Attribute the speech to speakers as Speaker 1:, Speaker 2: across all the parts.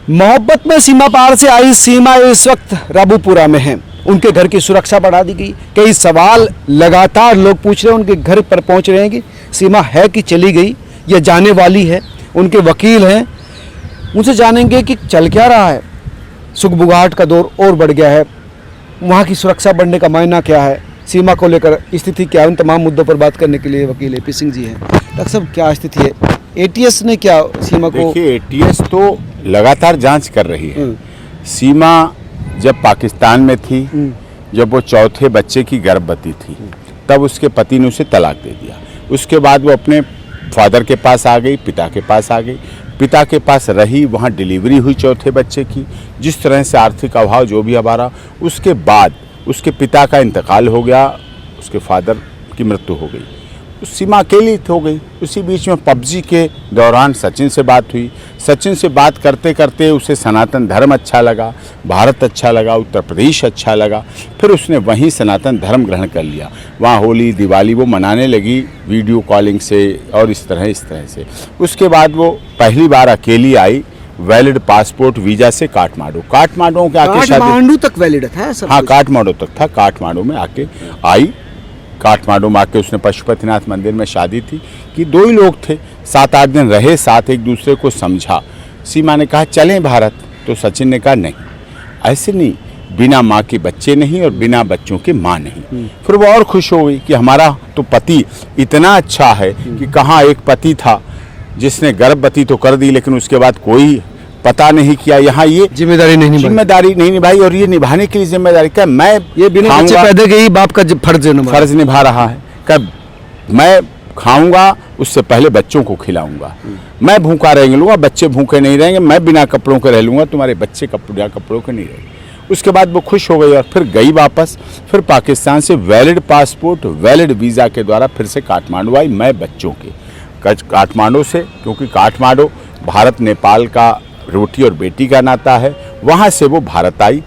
Speaker 1: मोहब्बत में सीमा पार से आई सीमा इस वक्त राबूपुरा में है। उनके घर की सुरक्षा बढ़ा दी गई। कई सवाल लगातार लोग पूछ रहे हैं, उनके घर पर पहुंच रहे हैं कि सीमा है कि चली गई या जाने वाली है। उनके वकील हैं, उनसे जानेंगे कि चल क्या रहा है। सुगबुगाहट का दौर और बढ़ गया है, वहाँ की सुरक्षा बढ़ने का मायना क्या है, सीमा को लेकर स्थिति क्या है, उन तमाम मुद्दों पर बात करने के लिए वकील AP सिंह जी हैं। डॉक्टर साहब, क्या स्थिति है? ATS ने क्या सीमा को?
Speaker 2: देखिए, ATS तो लगातार जांच कर रही है। सीमा जब पाकिस्तान में थी, जब वो चौथे बच्चे की गर्भवती थी, तब उसके पति ने उसे तलाक दे दिया। उसके बाद वो अपने फादर के पास आ गई, पिता के पास आ गई। पिता के पास रही, वहाँ डिलीवरी हुई चौथे बच्चे की। जिस तरह से आर्थिक अभाव जो भी हमारा, उसके बाद उसके पिता का इंतकाल हो गया, उसके फादर की मृत्यु हो गई। सीमा अकेली हो गई। उसी बीच में PUBG के दौरान सचिन से बात हुई। सचिन से बात करते करते उसे सनातन धर्म अच्छा लगा, भारत अच्छा लगा, उत्तर प्रदेश अच्छा लगा। फिर उसने वहीं सनातन धर्म ग्रहण कर लिया। वहाँ होली दिवाली वो मनाने लगी वीडियो कॉलिंग से और इस तरह से। उसके बाद वो पहली बार अकेली आई, वैलिड पासपोर्ट वीजा से काठमांडू के आके
Speaker 1: काठमांडू तक वैलिड था सब?
Speaker 2: हाँ, काठमांडू तक था। काठमांडू में आके आई। काठमांडू में आके उसने पशुपतिनाथ मंदिर में शादी थी कि 2 ही लोग थे। 7-8 दिन रहे साथ, एक दूसरे को समझा। सीमा ने कहा चलें भारत, तो सचिन ने कहा नहीं, ऐसे नहीं, बिना माँ के बच्चे नहीं और बिना बच्चों के माँ नहीं। फिर वो और खुश हो गई कि हमारा तो पति इतना अच्छा है कि कहाँ एक पति था जिसने गर्भवती तो कर दी, लेकिन उसके बाद कोई पता नहीं किया। यहाँ ये जिम्मेदारी नहीं निभाई, और ये निभाने के लिए जिम्मेदारी क्या, मैं
Speaker 1: ये बिना बच्चे पैदा के ही बाप का फर्ज
Speaker 2: निभा रहा है। कब मैं खाऊंगा उससे पहले बच्चों को खिलाऊंगा, मैं भूखा रह लूँगा, बच्चे भूखे नहीं रहेंगे, मैं बिना कपड़ों के रह लूँगा, तुम्हारे बच्चे कपड़ों के नहीं रहेंगे। उसके बाद वो खुश हो गई और फिर गई वापस। फिर पाकिस्तान से वैलिड पासपोर्ट वैलिड वीज़ा के द्वारा फिर से काठमांडू आई, मैं बच्चों के काठमांडू से, क्योंकि काठमांडू भारत नेपाल का रोटी और बेटी का नाता है, वहाँ से वो भारत आई।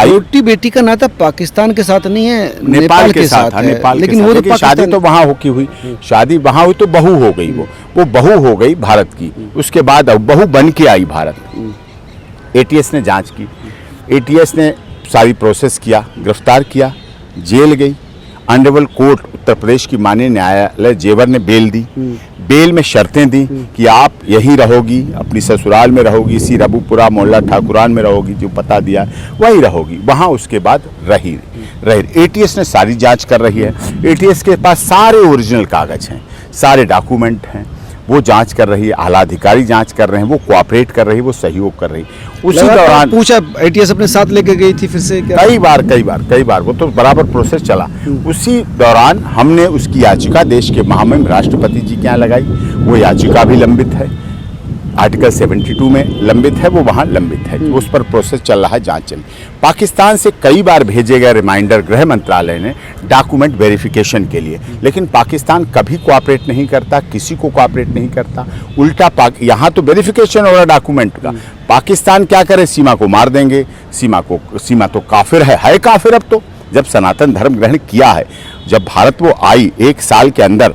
Speaker 1: रोटी बेटी का नाता पाकिस्तान के साथ नहीं है, नेपाल के साथ है।
Speaker 2: लेकिन वो तो शादी तो वहाँ होकी हुई, शादी वहाँ हुई तो बहू हो गई। वो बहू हो गई भारत की। उसके बाद अब बहू बन के आई भारत। ATS ने जांच की, ATS ने सारी प्रोसेस किया, गिरफ्तार किया, जेल गई। ऑनरेबल कोर्ट उत्तर प्रदेश की माननीय न्यायालय जेवर ने बेल दी। बेल में शर्तें दी कि आप यहीं रहोगी, अपनी ससुराल में रहोगी, इसी राबूपुरा मोहल्ला ठाकुरान में रहोगी, जो पता दिया वहीं रहोगी। वहाँ उसके बाद रही। ATS ने सारी जांच कर रही है। ATS के पास सारे ओरिजिनल कागज हैं, सारे डॉक्यूमेंट हैं, वो जांच कर रही है। आला अधिकारी जांच कर रहे हैं, वो कोऑपरेट कर रही है, वो सहयोग कर रही है। उसी दौरान
Speaker 1: पूछा ATS अपने साथ लेके गई थी फिर से क्या?
Speaker 2: कई बार वो तो बराबर प्रोसेस चला। उसी दौरान हमने उसकी याचिका देश के महामहिम राष्ट्रपति जी के यहाँ लगाई। वो याचिका भी लंबित है, आर्टिकल 72 में लंबित है, वो वहाँ लंबित है। उस पर प्रोसेस चल रहा है, जांच चल। पाकिस्तान से कई बार भेजे गए रिमाइंडर गृह मंत्रालय ने डॉक्यूमेंट वेरिफिकेशन के लिए, लेकिन पाकिस्तान कभी कोऑपरेट नहीं करता, किसी को कोऑपरेट नहीं करता। उल्टा यहाँ तो वेरिफिकेशन हो रहा डॉक्यूमेंट का, पाकिस्तान क्या करे, सीमा को मार देंगे। सीमा तो काफिर है काफिर। अब तो जब सनातन धर्म ग्रहण किया है, जब भारत वो आई 1 साल के अंदर,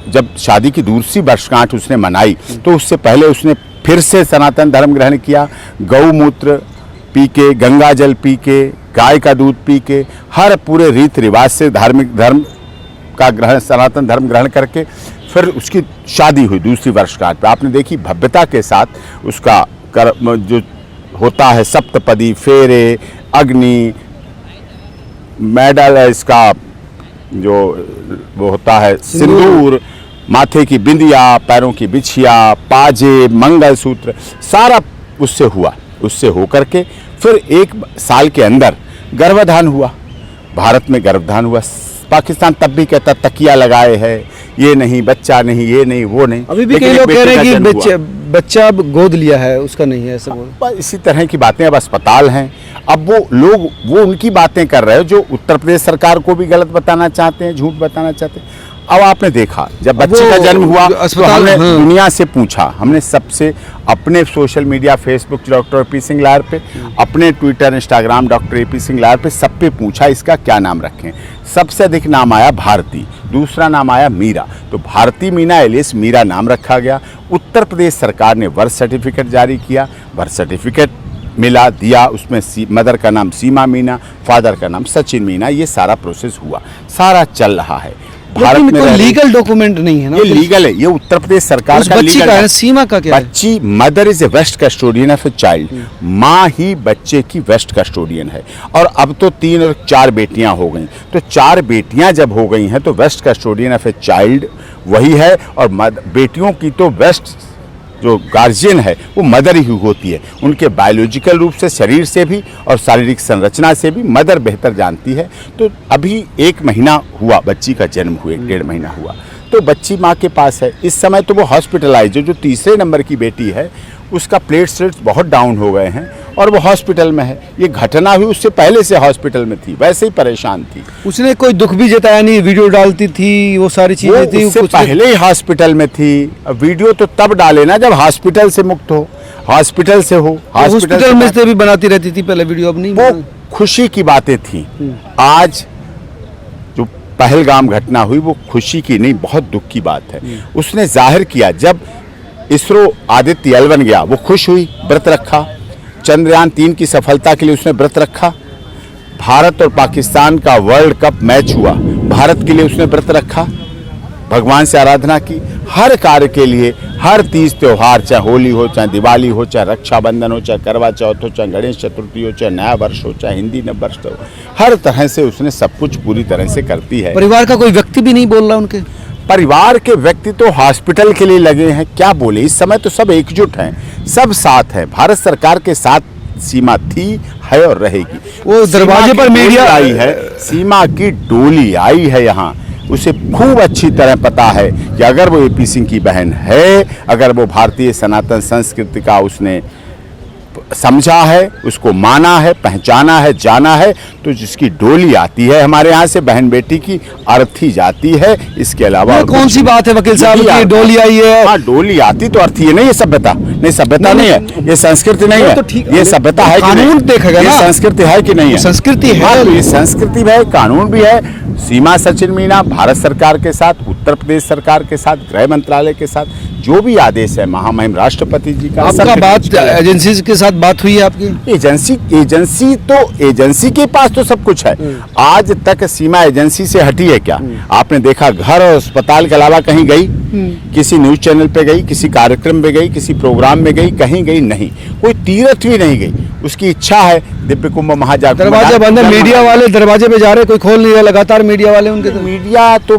Speaker 2: जब शादी की दूसरी वर्षगांठ उसने मनाई, तो उससे पहले उसने फिर से सनातन धर्म ग्रहण किया। गौमूत्र पी के, गंगा जल पी के, गाय का दूध पी के, हर पूरे रीत रिवाज से धार्मिक धर्म का ग्रहण, सनातन धर्म ग्रहण करके फिर उसकी शादी हुई दूसरी वर्षगांठ पर। आपने देखी भव्यता के साथ उसका जो होता है सप्तपदी, फेरे, अग्नि, मेडल, इसका जो वो होता है सिंदूर, माथे की बिंदिया, पैरों की बिछिया, पाजे, मंगलसूत्र, सारा उससे हुआ। उससे होकर के फिर 1 साल के अंदर गर्भधान हुआ, भारत में गर्भधान हुआ। पाकिस्तान तब भी कहता तकिया लगाए है, ये नहीं, बच्चा नहीं, ये नहीं, वो नहीं।
Speaker 1: अभी भी कई लोग कह रहे हैं कि बच्चा अब गोद लिया है, उसका नहीं है, ऐसा
Speaker 2: इसी तरह की बातें। अब अस्पताल हैं, अब वो लोग वो उनकी बातें कर रहे हैं जो उत्तर प्रदेश सरकार को भी गलत बताना चाहते हैं, झूठ बताना चाहते हैं। अब आपने देखा जब बच्चे का जन्म हुआ तो हमने दुनिया से पूछा, हमने सबसे अपने social media, Facebook doctor AP Singh Lahir पे, अपने Twitter Instagram doctor AP Singh Lahir पे, सब पे पूछा इसका क्या नाम रखें। सबसे अधिक नाम आया भारती, दूसरा नाम आया मीरा। तो भारती मीना एलिस मीरा नाम रखा गया। उत्तर प्रदेश सरकार ने बर्थ सर्टिफिकेट जारी किया, बर्थ सर्टिफिकेट मिला दिया, उसमें मदर का नाम सीमा मीना, फादर का नाम सचिन मीना, ये सारा प्रोसेस हुआ, सारा चल रहा है।
Speaker 1: भारत में कोई लीगल डॉक्यूमेंट नहीं है ना?
Speaker 2: ये लीगल है, ये उत्तर प्रदेश सरकार का लीगल है।
Speaker 1: सीमा का क्या है?
Speaker 2: बच्ची, mother is a best custodian of a child, माँ ही बच्चे की वेस्ट कस्टोडियन है। और अब तो 3 और 4 बेटियां हो गई, तो 4 बेटियां जब हो गई हैं तो best custodian of a child वही है, और बेटियों की तो वेस्ट जो गार्जियन है वो मदर ही होती है। उनके बायोलॉजिकल रूप से, शरीर से भी और शारीरिक संरचना से भी मदर बेहतर जानती है। तो अभी 1 महीना हुआ बच्ची का जन्म हुए, 1.5 महीना हुआ, तो बच्ची माँ के पास है इस समय। तो वो हॉस्पिटलाइज, जो तीसरे नंबर की बेटी है उसका प्लेटलेट्स बहुत डाउन हो गए हैं और वो हॉस्पिटल में है। ये घटना हुई, उससे पहले से हॉस्पिटल में थी, वैसे ही परेशान थी।
Speaker 1: उसने कोई दुख भी जताया नहीं, वीडियो डालती थी, वो सारी चीजें थी,
Speaker 2: उससे पहले ही हॉस्पिटल में थी। वीडियो तो तब डाले ना जब हॉस्पिटल से मुक्त हो, हॉस्पिटल से हो।
Speaker 1: हॉस्पिटल में से भी बनाती रहती थी पहले वीडियो, अब नहीं।
Speaker 2: वो खुशी की बातें थी। आज जो पहलगाम घटना हुई वो खुशी की नहीं, बहुत दुख की बात है। उसने जाहिर किया, जब इसरो आदित्य L1 गया वो खुश हुई, व्रत रखा। चंद्रयान 3 की सफलता के लिए उसने व्रत रखा। भारत और पाकिस्तान का वर्ल्ड कप मैच हुआ, भारत के लिए उसने व्रत रखा, भगवान से आराधना की। हर कार्य के लिए, हर तीज त्योहार, चाहे होली हो, चाहे दिवाली हो, चाहे रक्षाबंधन हो, चाहे करवा चौथ हो, चाहे गणेश चतुर्थी हो, चाहे नया वर्ष हो, चाहे हिंदी नव वर्ष हो, हर तरह से उसने सब कुछ पूरी तरह से करती है।
Speaker 1: परिवार का कोई व्यक्ति भी नहीं बोल रहा उनके?
Speaker 2: परिवार के व्यक्ति तो हॉस्पिटल के लिए लगे हैं, क्या बोले। इस समय तो सब एकजुट हैं, सब साथ हैं। भारत सरकार के साथ सीमा थी, है और रहेगी।
Speaker 1: वो दरवाजे पर मीडिया
Speaker 2: आई है, सीमा की डोली आई है यहाँ। उसे खूब अच्छी तरह पता है कि अगर वो AP सिंह की बहन है, अगर वो भारतीय सनातन संस्कृति का उसने समझा है, उसको माना है, पहचाना है, जाना है, तो जिसकी डोली आती है हमारे यहाँ से बहन बेटी की, अर्थी जाती है। इसके अलावा
Speaker 1: कौन सी बात है वकील साहब की डोली आई है?
Speaker 2: हाँ, डोली आती तो अर्थी है। नहीं, ये सभ्यता नहीं, सभ्यता नहीं है, ये संस्कृति नहीं है।
Speaker 1: तो
Speaker 2: ये सभ्यता है,
Speaker 1: कानून देखेगा ना,
Speaker 2: संस्कृति है कि नहीं है?
Speaker 1: संस्कृति है,
Speaker 2: ये संस्कृति है, कानून भी है। सीमा सचिन मीना भारत सरकार के साथ, उत्तर प्रदेश सरकार के साथ, गृह मंत्रालय के साथ जो भी आदेश है महामहिम राष्ट्रपति जी का।
Speaker 1: आपका बात एजेंसी के साथ बात हुई है आपकी?
Speaker 2: एजेंसी के पास तो सब कुछ है। आज तक सीमा एजेंसी से हटी है क्या? आपने देखा घर और अस्पताल के अलावा कहीं गई? किसी न्यूज चैनल पे गई, किसी कार्यक्रम में गई, किसी प्रोग्राम में गई? कहीं गई नहीं। कोई तीर्थ भी नहीं गई। उसकी इच्छा है दिव्य कुंभ महाजागरण,
Speaker 1: दरवाजा बंद है, मीडिया वाले दरवाजे पे जा रहे, कोई खोल नहीं रहा, लगातार मीडिया वाले उनके।
Speaker 2: तो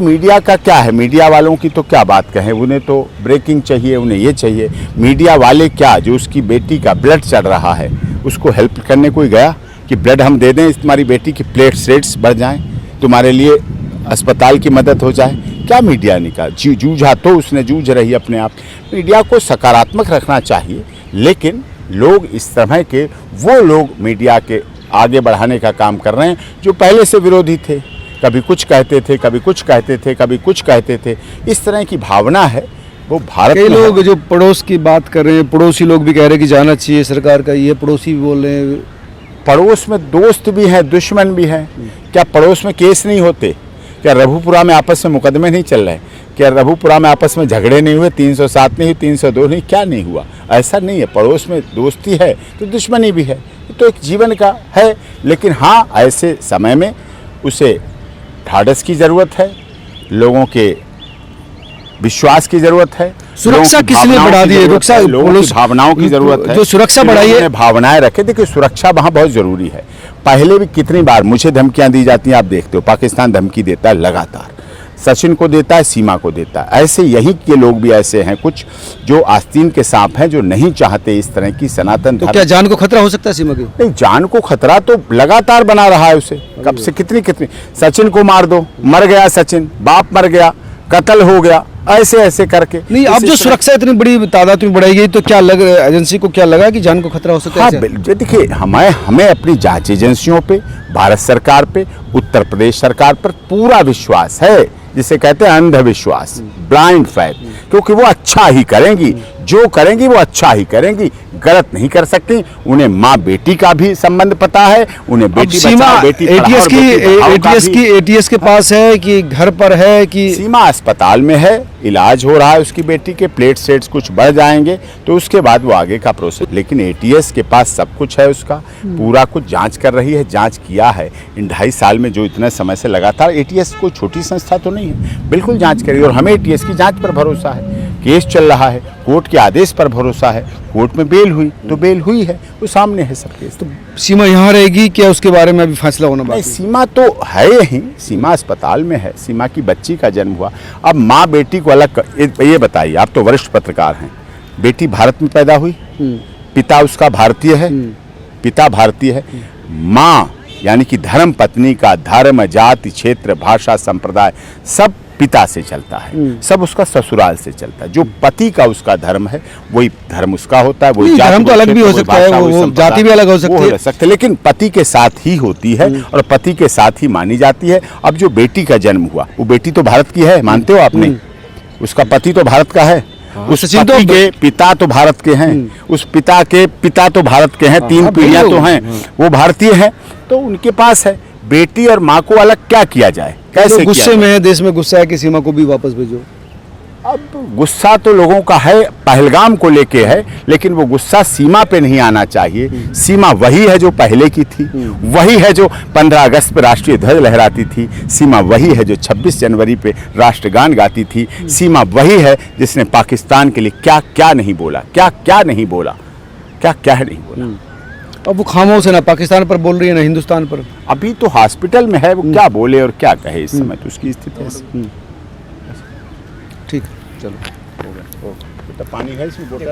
Speaker 2: मीडिया का क्या है, मीडिया वालों की तो क्या बात कहें, उन्हें तो ब्रेकिंग चाहिए, उन्हें ये चाहिए। मीडिया वाले क्या, जो उसकी बेटी का ब्लड चढ़ रहा है उसको हेल्प करने कोई गया कि ब्लड हम दे दें, तुम्हारी बेटी की प्लेटलेट्स बढ़ जाएं, तुम्हारे लिए अस्पताल की मदद हो जाए? क्या मीडिया ने कहा? जूझा तो उसने, जूझ रही अपने आप। मीडिया को सकारात्मक रखना चाहिए, लेकिन लोग इस तरह के, वो लोग मीडिया के आगे बढ़ाने का काम कर रहे हैं जो पहले से विरोधी थे। कभी कुछ कहते थे, कभी कुछ कहते थे, कभी कुछ कहते थे। इस तरह की भावना है वो भारत में।
Speaker 1: लोग जो पड़ोस की बात कर रहे हैं, पड़ोसी लोग भी कह रहे हैं कि जाना चाहिए सरकार का, ये पड़ोसी भी बोल रहे हैं।
Speaker 2: पड़ोस में दोस्त भी हैं, दुश्मन भी हैं। क्या पड़ोस में केस नहीं होते? क्या रघुपुरा में आपस में मुकदमे नहीं चल रहे? क्या रघुपुरा में आपस में झगड़े नहीं हुए? 307 नहीं हुई, 302 नहीं, क्या नहीं हुआ? ऐसा नहीं है। पड़ोस में दोस्ती है तो दुश्मनी भी है, तो एक जीवन का है। लेकिन हाँ, ऐसे समय में उसे ढाढ़स की ज़रूरत है, लोगों के विश्वास की ज़रूरत है।
Speaker 1: सुरक्षा किसने बढ़ा दी है?
Speaker 2: लोगों की भावनाओं की ज़रूरत है,
Speaker 1: जो सुरक्षा बढ़ाई है,
Speaker 2: भावनाएं रखे। देखिए, सुरक्षा वहाँ बहुत ज़रूरी है। पहले भी कितनी बार मुझे धमकियाँ दी जाती हैं, आप देखते हो। पाकिस्तान धमकी देता है लगातार, सचिन को देता है, सीमा को देता है। ऐसे यहीं के लोग भी ऐसे हैं कुछ जो आस्तीन के सांप हैं, जो नहीं चाहते इस तरह की सनातन।
Speaker 1: तो क्या जान को खतरा हो सकता है सीमा की?
Speaker 2: नहीं, जान को खतरा तो लगातार बना रहा है उसे। कब से कितनी सचिन को मार दो, मर गया सचिन, बाप मर गया, कत्ल हो गया, ऐसे ऐसे करके।
Speaker 1: नहीं, अब जो सुरक्षा इतनी बड़ी तादाद में बढ़ाई गई, तो क्या एजेंसी को क्या लगा कि जान को खतरा हो सकता है?
Speaker 2: हाँ, देखिए, हमें अपनी जांच एजेंसियों पे, भारत सरकार पे, उत्तर प्रदेश सरकार पर पूरा विश्वास है, जिसे कहते हैं अंधविश्वास, ब्लाइंड फैथ, क्योंकि वो अच्छा ही करेंगी। जो करेंगी वो अच्छा ही करेंगी, गलत नहीं कर सकती। उन्हें माँ बेटी का भी संबंध पता है, उन्हें बेटी बचाओ बेटी पढ़ाओ और बेटी पढ़ाओ का भी।
Speaker 1: एटीएस के पास है कि घर पर है कि
Speaker 2: सीमा अस्पताल में है, इलाज हो रहा है उसकी बेटी के, प्लेट सेट्स कुछ बढ़ जाएंगे तो उसके बाद वो आगे का प्रोसेस। लेकिन एटीएस के पास सब कुछ है, उसका पूरा कुछ जांच कर रही है, जांच किया है इन 2.5 साल में जो इतने समय से लगातार। एटीएस कोई छोटी संस्था तो नहीं है, बिल्कुल जांच करेगी और हमें एटीएस की जांच पर भरोसा है। केस चल रहा है, कोर्ट के आदेश पर भरोसा है, कोर्ट में बेल हुई तो बेल हुई है, वो सामने है सब केस। तो
Speaker 1: सीमा यहाँ रहेगी क्या, उसके बारे में अभी फैसला होना
Speaker 2: नहीं,
Speaker 1: बाकी?
Speaker 2: सीमा तो है ही, सीमा अस्पताल में है, सीमा की बच्ची का जन्म हुआ। अब माँ बेटी को अलग ये बताइए, आप तो वरिष्ठ पत्रकार हैं, बेटी भारत में पैदा हुई, पिता उसका भारतीय है, पिता भारतीय है, माँ यानी कि धर्म पत्नी का धर्म, जाति, क्षेत्र, भाषा, संप्रदाय सब पिता से चलता है, सब उसका ससुराल से चलता है। जो पति का उसका धर्म है वही धर्म उसका होता है, वही जाति,
Speaker 1: धर्म तो अलग भी हो सकता है, वो जाति भी अलग हो सकती है,
Speaker 2: लेकिन पति के साथ ही होती है और पति के साथ ही मानी जाती है। अब जो बेटी का जन्म हुआ वो बेटी तो भारत की है, मानते हो आपने? उसका पति तो भारत का है, उस पति के पिता तो भारत के हैं, उस पिता के पिता तो भारत के हैं, 3 पीढ़ियां तो हैं, वो भारतीय हैं, तो उनके पास है। बेटी और माँ को अलग क्या किया जाए, कैसे
Speaker 1: गुस्से में है, देश में गुस्सा है कि सीमा को भी वापस भेजो?
Speaker 2: अब गुस्सा तो लोगों का है, पहलगाम को लेके है, लेकिन वो गुस्सा सीमा पे नहीं आना चाहिए। सीमा वही है जो पहले की थी, वही है जो 15 अगस्त पे राष्ट्रीय ध्वज लहराती थी, सीमा वही है जो 26 जनवरी पे राष्ट्रगान गाती थी, सीमा वही है जिसने पाकिस्तान के लिए क्या क्या नहीं बोला, क्या क्या नहीं बोला, क्या क्या नहीं बोला।
Speaker 1: अब वो खामोश है, ना पाकिस्तान पर बोल रही है ना हिंदुस्तान पर।
Speaker 2: अभी तो हॉस्पिटल में है, वो क्या बोले और क्या कहे इस समय, तो उसकी स्थिति ऐसी।
Speaker 1: ठीक, चलो
Speaker 2: बेटा पानी है इसमें बोतल